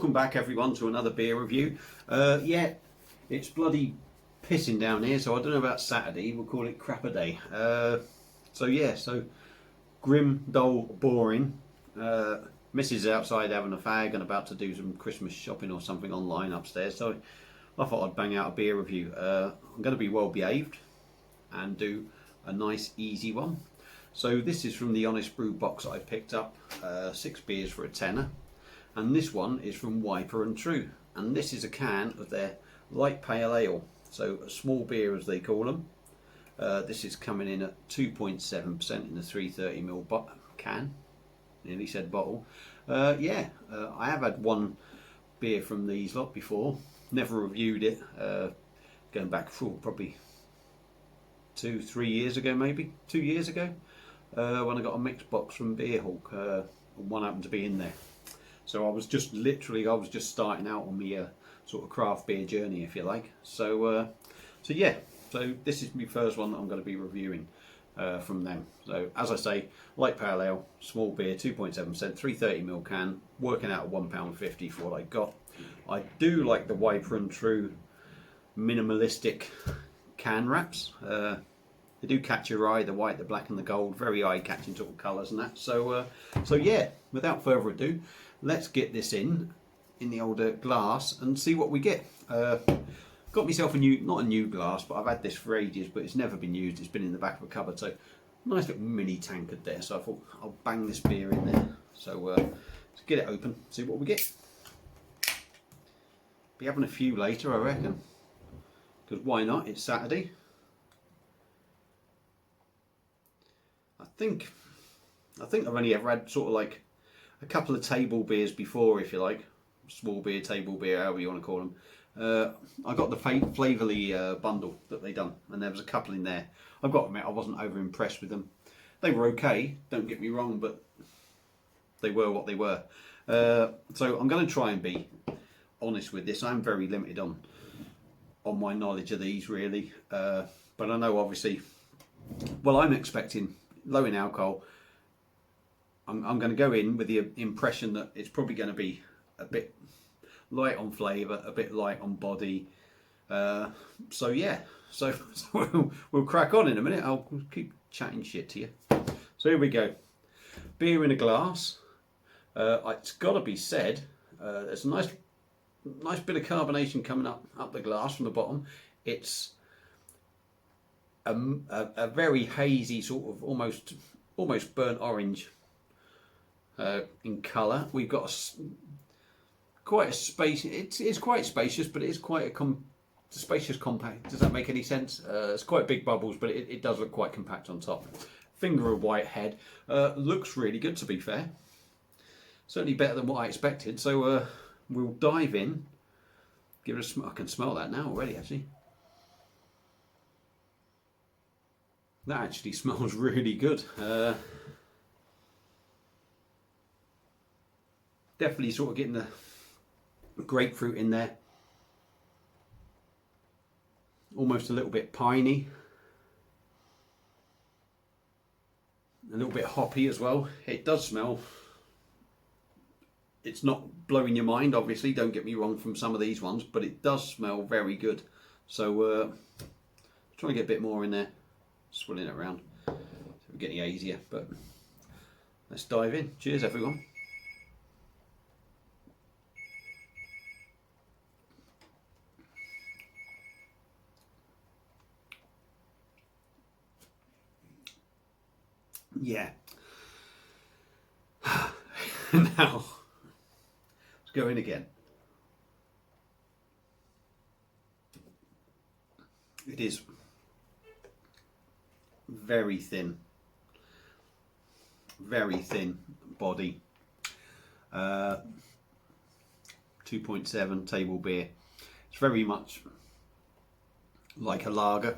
welcome back everyone to another beer review. Yeah, it's bloody pissing down here, so I don't know about Saturday, we'll call it crap a day. So grim, dull, boring. Mrs. is outside having a fag and about to do some Christmas shopping or something online upstairs, so I thought I'd bang out a beer review. I'm going to be well behaved and do a nice easy one. So this is from the Honest Brew box I picked up, 6 beers for a tenner. And this one is from Wiper and True, and this is a can of their light pale ale, so a small beer as they call them. This is coming in at 2.7% in the 330ml can, nearly said bottle. I have had one beer from these lot before, never reviewed it, going back probably 2-3 years ago, maybe 2 years ago, when I got a mixed box from Beerhawk. One happened to be in there. So I was just starting out on my sort of craft beer journey, if you like. So this is my first one that I'm going to be reviewing from them. So as I say, light pale ale, small beer, 2.7%, 330ml can, working out at £1.50 for what I got. I do like the Wiper and True minimalistic can wraps. They do catch your eye, the white, the black and the gold, very eye-catching sort of colours and that. So yeah, without further ado, let's get this in the old glass and see what we get. Got myself not a new glass, but I've had this for ages, but it's never been used. It's been in the back of a cupboard, so nice little mini tankard there. So I thought I'll bang this beer in there. So let's get it open, see what we get. Be having a few later, I reckon, because why not? It's Saturday. I think I've only ever had sort of like a couple of table beers before, if you like, small beer, table beer, however you want to call them. I got the Flavourly bundle that they done, and there was a couple in there. I've got to admit, I wasn't over impressed with them. They were okay, don't get me wrong, but they were what they were. So I'm going to try and be honest with this. I'm very limited on my knowledge of these, really, but I know obviously. Well, I'm expecting low in alcohol. I'm going to go in with the impression that it's probably going to be a bit light on flavour, a bit light on body. So we'll crack on in a minute. I'll keep chatting shit to you. So here we go. Beer in a glass. It's got to be said, there's a nice bit of carbonation coming up the glass from the bottom. It's a very hazy sort of almost burnt orange in colour. We've got quite a space. It's quite spacious, but it is quite a spacious compact. Does that make any sense? It's quite big bubbles, but it does look quite compact on top. Finger of white head. Looks really good, to be fair. Certainly better than what I expected. So we'll dive in. Give it a smell. I can smell that now already, actually. That actually smells really good. Definitely sort of getting the grapefruit in there. Almost a little bit piney. A little bit hoppy as well. It does smell. It's not blowing your mind, obviously, don't get me wrong, from some of these ones, but it does smell very good. So try and get a bit more in there. Swirling it around so we're getting hazier, but let's dive in. Cheers everyone. Yeah. Now let's go in again. It is very thin body. 2.7 table beer. It's very much like a lager,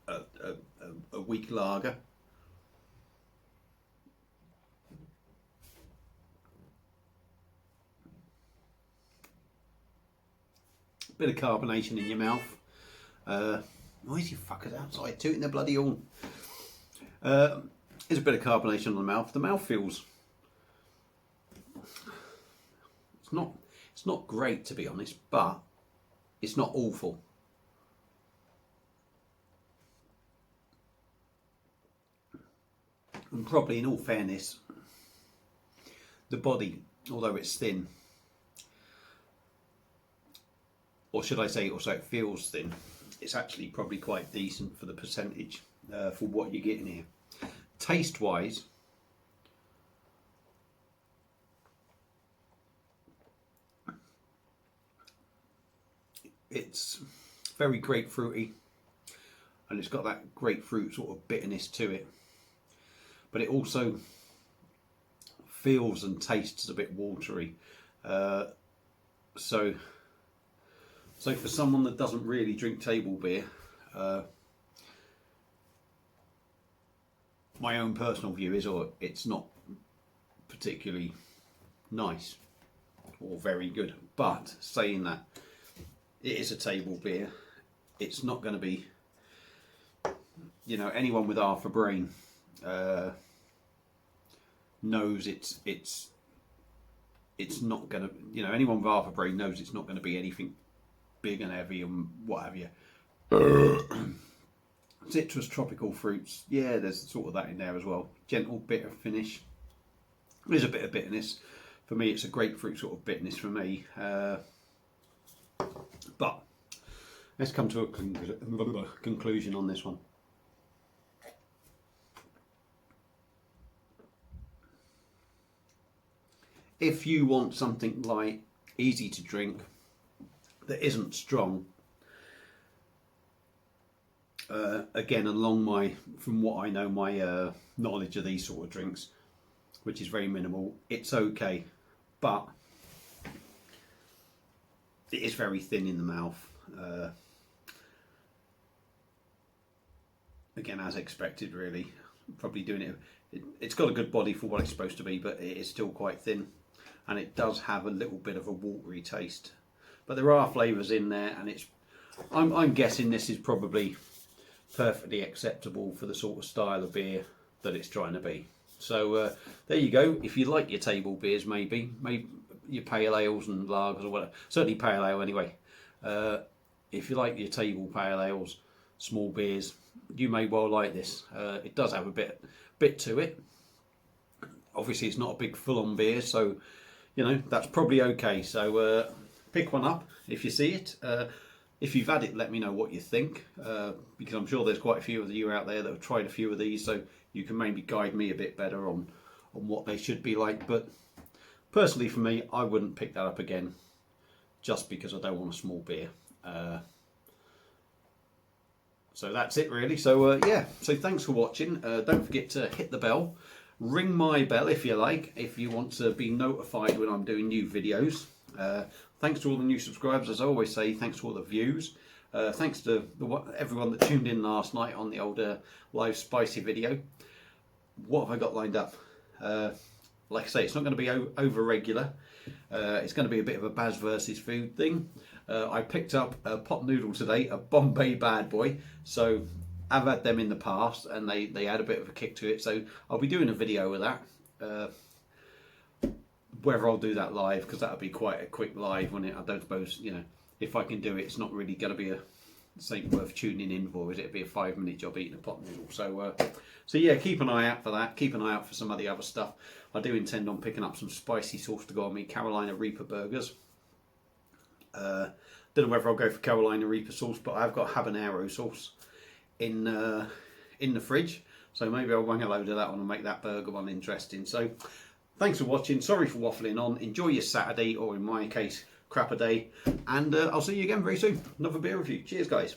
a weak lager. Bit of carbonation in your mouth. Noisy fuckers outside tooting their bloody horn. There's a bit of carbonation on the mouth. The mouth feels, it's It's not great, to be honest, but it's not awful. And probably, in all fairness, the body, although it's thin, or should I say, also it feels thin, it's actually probably quite decent for the percentage for what you're getting here. Taste wise, it's very grapefruity, and it's got that grapefruit sort of bitterness to it, but it also feels and tastes a bit watery. So for someone that doesn't really drink table beer, my own personal view is, it's not particularly nice or very good. But saying that, it is a table beer. It's not going to be, anyone with half a brain knows it's not going to, anyone with half a brain knows it's not going to be anything big and heavy and what have you. Citrus, tropical fruits, yeah, there's sort of that in there as well. Gentle bitter finish. There's a bit of bitterness. For me, it's a grapefruit sort of bitterness for me. But let's come to a conclusion on this one. If you want something light, easy to drink, that isn't strong, again, from what I know, my knowledge of these sort of drinks, which is very minimal, it's okay, but it is very thin in the mouth. Again, as expected, really. Probably doing it. It's got a good body for what it's supposed to be, but it is still quite thin, and it does have a little bit of a watery taste. But there are flavours in there, and I'm guessing this is probably perfectly acceptable for the sort of style of beer that it's trying to be. So there you go. If you like your table beers, maybe your pale ales and lagers or whatever, certainly pale ale anyway. If you like your table pale ales, small beers, you may well like this. It does have a bit to it. Obviously, it's not a big full-on beer, so that's probably okay. So pick one up if you see it. If you've had it, let me know what you think, because I'm sure there's quite a few of you out there that have tried a few of these, so you can maybe guide me a bit better on what they should be like. But personally, for me, I wouldn't pick that up again, just because I don't want a small beer. So that's it, really. So yeah, so thanks for watching. Don't forget to hit the bell, ring my bell if you like, if you want to be notified when I'm doing new videos. Thanks to all the new subscribers, as I always say. Thanks to all the views. Thanks to everyone that tuned in last night on the old live spicy video. What have I got lined up? Like I say, it's not going to be over regular. It's going to be a bit of a Baz versus food thing. I picked up a pot noodle today, a Bombay Bad Boy. So I've had them in the past, and they had a bit of a kick to it. So I'll be doing a video with that. Whether I'll do that live, because that'll be quite a quick live, won't it? I don't suppose, if I can do it, it's not really going to be something worth tuning in for, is it? It'll be a 5-minute job eating a pot noodle. So yeah, keep an eye out for that. Keep an eye out for some of the other stuff. I do intend on picking up some spicy sauce to go on me Carolina Reaper burgers. Don't know whether I'll go for Carolina Reaper sauce, but I've got habanero sauce in the fridge, so maybe I'll wang a load of that on and make that burger one interesting. So thanks for watching. Sorry for waffling on. Enjoy your Saturday, or in my case, crap a day, and I'll see you again very soon. Another beer review. Cheers, guys.